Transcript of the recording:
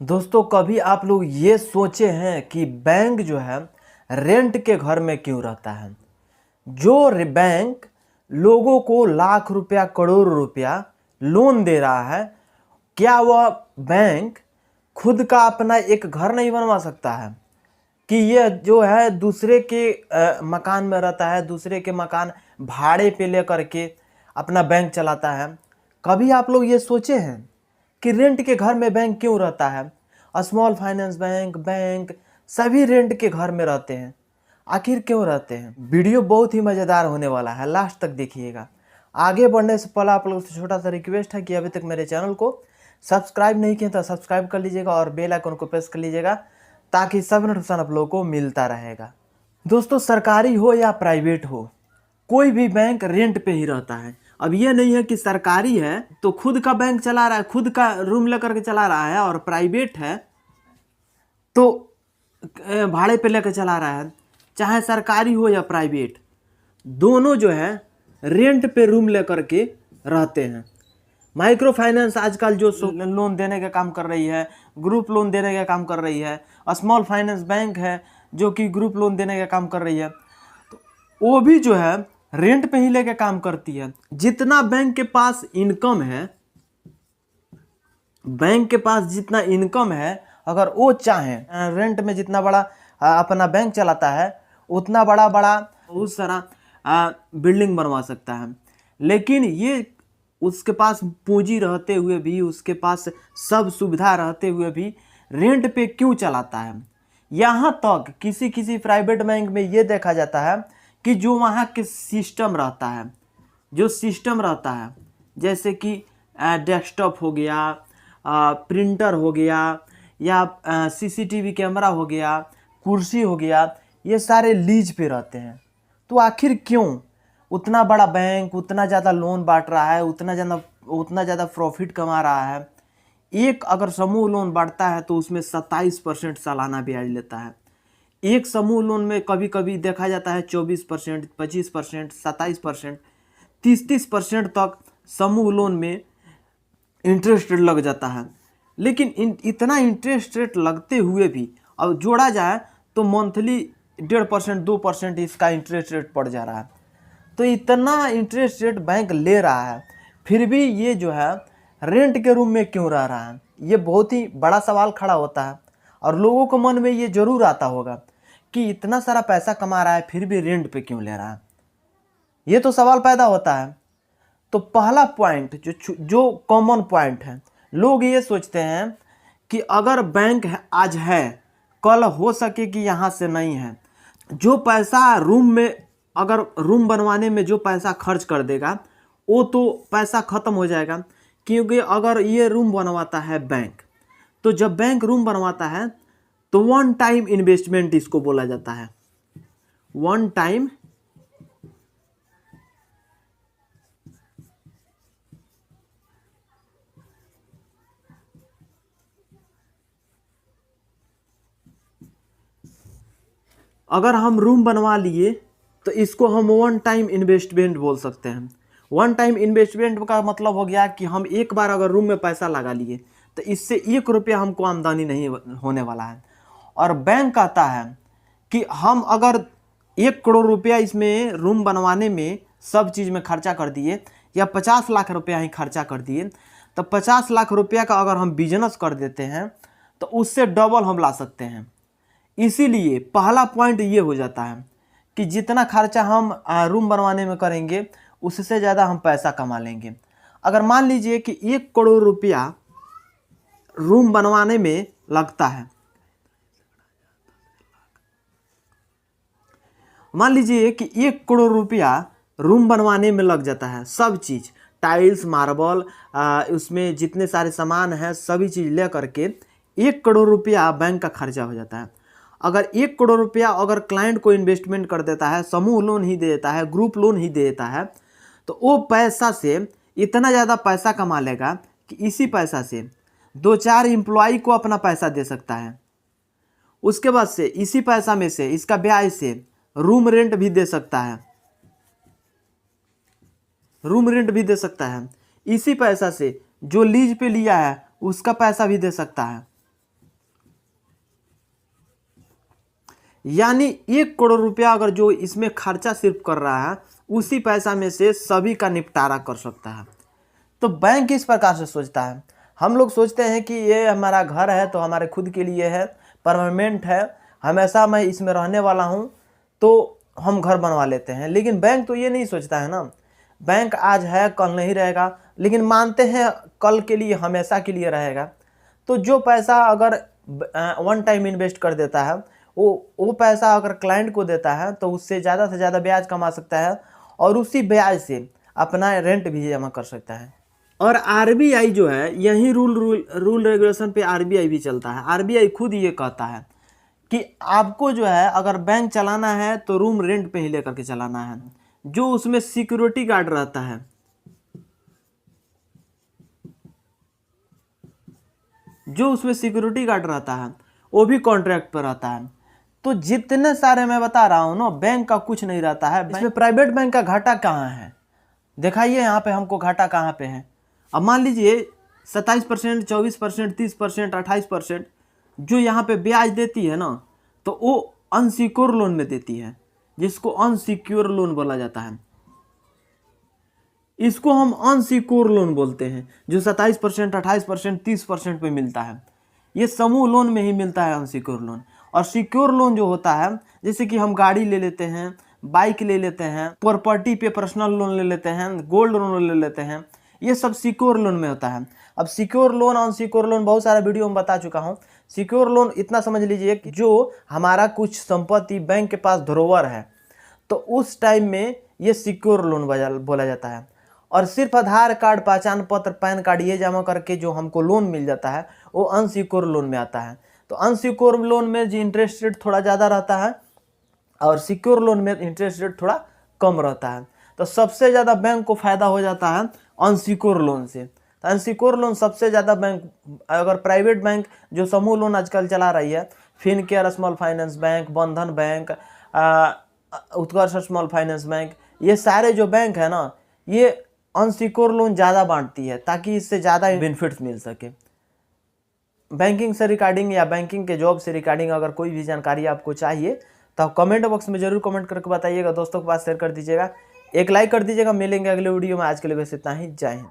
दोस्तों, कभी आप लोग ये सोचे हैं कि बैंक जो है रेंट के घर में क्यों रहता है। जो बैंक लोगों को लाख रुपया करोड़ रुपया लोन दे रहा है, क्या वह बैंक खुद का अपना एक घर नहीं बनवा सकता है कि ये जो है दूसरे के मकान में रहता है, दूसरे के मकान भाड़े पे लेकर के अपना बैंक चलाता है। कभी आप लोग ये सोचे हैं कि रेंट के घर में बैंक क्यों रहता है। स्मॉल फाइनेंस बैंक सभी रेंट के घर में रहते हैं। आखिर क्यों रहते हैं। वीडियो बहुत ही मज़ेदार होने वाला है, लास्ट तक देखिएगा। आगे बढ़ने से पहले आप लोग से छोटा सा रिक्वेस्ट है कि अभी तक मेरे चैनल को सब्सक्राइब नहीं किया तो सब्सक्राइब कर लीजिएगा और बेल आइकन को प्रेस कर लीजिएगा ताकि सब नोटिफिकेशन आप लोगों को मिलता रहेगा। दोस्तों, सरकारी हो या प्राइवेट हो, कोई भी बैंक रेंट पे ही रहता है। अब ये नहीं है कि सरकारी है तो खुद का बैंक चला रहा है, खुद का रूम लेकर के चला रहा है, और प्राइवेट है तो भाड़े पे लेकर चला रहा है। चाहे सरकारी हो या प्राइवेट, दोनों जो है रेंट पे रूम लेकर के रहते हैं। माइक्रो फाइनेंस आजकल जो लोन देने का काम कर रही है, ग्रुप लोन देने का काम कर रही है। स्मॉल फाइनेंस बैंक है जो कि ग्रुप लोन देने का काम कर रही है, तो वो भी जो है रेंट पे ही लेके काम करती है। जितना बैंक के पास इनकम है, बैंक के पास जितना इनकम है, अगर वो चाहे रेंट में जितना बड़ा अपना बैंक चलाता है उतना बड़ा बड़ा बहुत सारा बिल्डिंग बनवा सकता है। लेकिन ये उसके पास पूंजी रहते हुए भी, उसके पास सब सुविधा रहते हुए भी रेंट पे क्यों चलाता है। यहाँ तक किसी किसी प्राइवेट बैंक में ये देखा जाता है कि जो वहाँ के सिस्टम रहता है, जैसे कि डेस्कटॉप हो गया, प्रिंटर हो गया, या सीसीटीवी कैमरा हो गया, कुर्सी हो गया, ये सारे लीज पे रहते हैं। तो आखिर क्यों उतना बड़ा बैंक उतना ज़्यादा लोन बांट रहा है, उतना ज़्यादा प्रॉफिट कमा रहा है। एक अगर समूह लोन बांटता है तो उसमें 27% सालाना ब्याज लेता है। एक समूह लोन में कभी कभी देखा जाता है 24%, 25%, 27%, 30% तक समूह लोन में इंटरेस्ट रेट लग जाता है। लेकिन इतना इंटरेस्ट रेट लगते हुए भी अब जोड़ा जाए तो मंथली 1.5%, 2% इसका इंटरेस्ट रेट पड़ जा रहा है। तो इतना इंटरेस्ट रेट बैंक ले रहा है, फिर भी ये जो है रेंट के रूम में क्यों रह रहा है। ये बहुत ही बड़ा सवाल खड़ा होता है और लोगों को मन में ये जरूर आता होगा कि इतना सारा पैसा कमा रहा है फिर भी रेंट पे क्यों ले रहा है। ये तो सवाल पैदा होता है। तो पहला पॉइंट जो कॉमन पॉइंट है, लोग ये सोचते हैं कि अगर बैंक आज है, कल हो सके कि यहाँ से नहीं है। जो पैसा रूम में, अगर रूम बनवाने में जो पैसा खर्च कर देगा वो तो पैसा ख़त्म हो जाएगा। क्योंकि अगर ये रूम बनवाता है बैंक, तो जब बैंक रूम बनवाता है तो वन टाइम इन्वेस्टमेंट इसको बोला जाता है। वन टाइम अगर हम रूम बनवा लिए तो इसको हम वन टाइम इन्वेस्टमेंट बोल सकते हैं। वन टाइम इन्वेस्टमेंट का मतलब हो गया कि हम एक बार अगर रूम में पैसा लगा लिए तो इससे 1 रुपया हमको आमदनी नहीं होने वाला है। और बैंक कहता है कि हम अगर 1 करोड़ रुपया इसमें रूम बनवाने में सब चीज़ में खर्चा कर दिए, या 50 लाख रुपया ही खर्चा कर दिए, तो 50 लाख रुपया का अगर हम बिजनेस कर देते हैं तो उससे डबल हम ला सकते हैं। इसीलिए पहला पॉइंट ये हो जाता है कि जितना खर्चा हम रूम बनवाने में करेंगे उससे ज़्यादा हम पैसा कमा लेंगे। अगर मान लीजिए कि 1 करोड़ रुपया रूम बनवाने में लगता है, मान लीजिए कि 1 करोड़ रुपया रूम बनवाने में लग जाता है, सब चीज़ टाइल्स, मार्बल, उसमें जितने सारे सामान हैं सभी चीज़ ले करके 1 करोड़ रुपया बैंक का खर्चा हो जाता है। अगर 1 करोड़ रुपया अगर क्लाइंट को इन्वेस्टमेंट कर देता है, समूह लोन ही दे देता है, ग्रुप लोन ही दे देता है, तो वो पैसा से इतना ज़्यादा पैसा कमा लेगा कि इसी पैसा से 2-4 एम्प्लॉय को अपना पैसा दे सकता है। उसके बाद से इसी पैसा में से, इसका ब्याज से रूम रेंट भी दे सकता है, इसी पैसा से जो लीज पे लिया है उसका पैसा भी दे सकता है। यानी 1 करोड़ रुपया अगर जो इसमें खर्चा सिर्फ कर रहा है, उसी पैसा में से सभी का निपटारा कर सकता है। तो बैंक इस प्रकार से सोचता है। हम लोग सोचते हैं कि ये हमारा घर है तो हमारे खुद के लिए है, परमानेंट है, हमेशा मैं इसमें रहने वाला हूँ, तो हम घर बनवा लेते हैं। लेकिन बैंक तो ये नहीं सोचता है ना। बैंक आज है कल नहीं रहेगा, लेकिन मानते हैं कल के लिए हमेशा के लिए रहेगा। तो जो पैसा अगर वन टाइम इन्वेस्ट कर देता है, वो पैसा अगर क्लाइंट को देता है तो उससे ज़्यादा से ज़्यादा ब्याज कमा सकता है और उसी ब्याज से अपना रेंट भी जमा कर सकता है। और आरबीआई जो है, यही रूल रेगुलेशन पे आरबीआई भी चलता है। आरबीआई खुद ये कहता है कि आपको जो है अगर बैंक चलाना है तो रूम रेंट पे ही लेकर के चलाना है। जो उसमें सिक्योरिटी गार्ड रहता है, वो भी कॉन्ट्रैक्ट पर रहता है। तो जितने सारे मैं बता रहा हूँ ना, बैंक का कुछ नहीं रहता है। इसमें प्राइवेट बैंक का घाटा कहाँ है, दिखाइए यहाँ पे हमको घाटा कहाँ पे है। अब मान लीजिए 27%, 24%, 30%, 28% जो यहाँ पे ब्याज देती है ना, तो वो अनसिक्योर लोन में देती है, जिसको अनसिक्योर लोन बोला जाता है। इसको हम अनसिक्योर लोन बोलते हैं, जो 27%, 28%, 30% पे मिलता है। ये समूह लोन में ही मिलता है अनसिक्योर लोन। और सिक्योर लोन जो होता है, जैसे कि हम गाड़ी ले लेते हैं, बाइक ले लेते हैं, प्रॉपर्टी पे पर्सनल लोन ले लेते हैं, गोल्ड लोन ले लेते हैं, ये सब सिक्योर लोन में होता है। अब सिक्योर लोन, अनसिक्योर लोन बहुत सारा वीडियो में बता चुका हूँ। सिक्योर लोन इतना समझ लीजिए कि जो हमारा कुछ संपत्ति बैंक के पास धरोहर है, तो उस टाइम में ये सिक्योर लोन बोला जाता है। और सिर्फ आधार कार्ड, पहचान पत्र, पैन कार्ड ये जमा करके जो हमको लोन मिल जाता है, वो अनसिक्योर लोन में आता है। तो अनसिक्योर लोन में जो इंटरेस्ट रेट थोड़ा ज़्यादा रहता है और सिक्योर लोन में इंटरेस्ट रेट थोड़ा कम रहता है। तो सबसे ज़्यादा बैंक को फ़ायदा हो जाता है अनसिक्योर लोन से। तो अनसिक्योर लोन सबसे ज़्यादा बैंक, अगर प्राइवेट बैंक जो समूह लोन आजकल चला रही है, फिनकेयर स्मॉल फाइनेंस बैंक, बंधन बैंक, उत्कर्ष स्मॉल फाइनेंस बैंक, ये सारे जो बैंक है ना, ये अनसिक्योर लोन ज़्यादा बांटती है ताकि इससे ज़्यादा बेनिफिट्स मिल सके। बैंकिंग से रिगार्डिंग या बैंकिंग के जॉब से रिगार्डिंग अगर कोई भी जानकारी आपको चाहिए तो आप कमेंट बॉक्स में जरूर कमेंट करके बताइएगा, दोस्तों के पास शेयर कर दीजिएगा, एक लाइक कर दीजिएगा। मिलेंगे अगले वीडियो में। आज के लिए बस इतना ही। जय हिंद।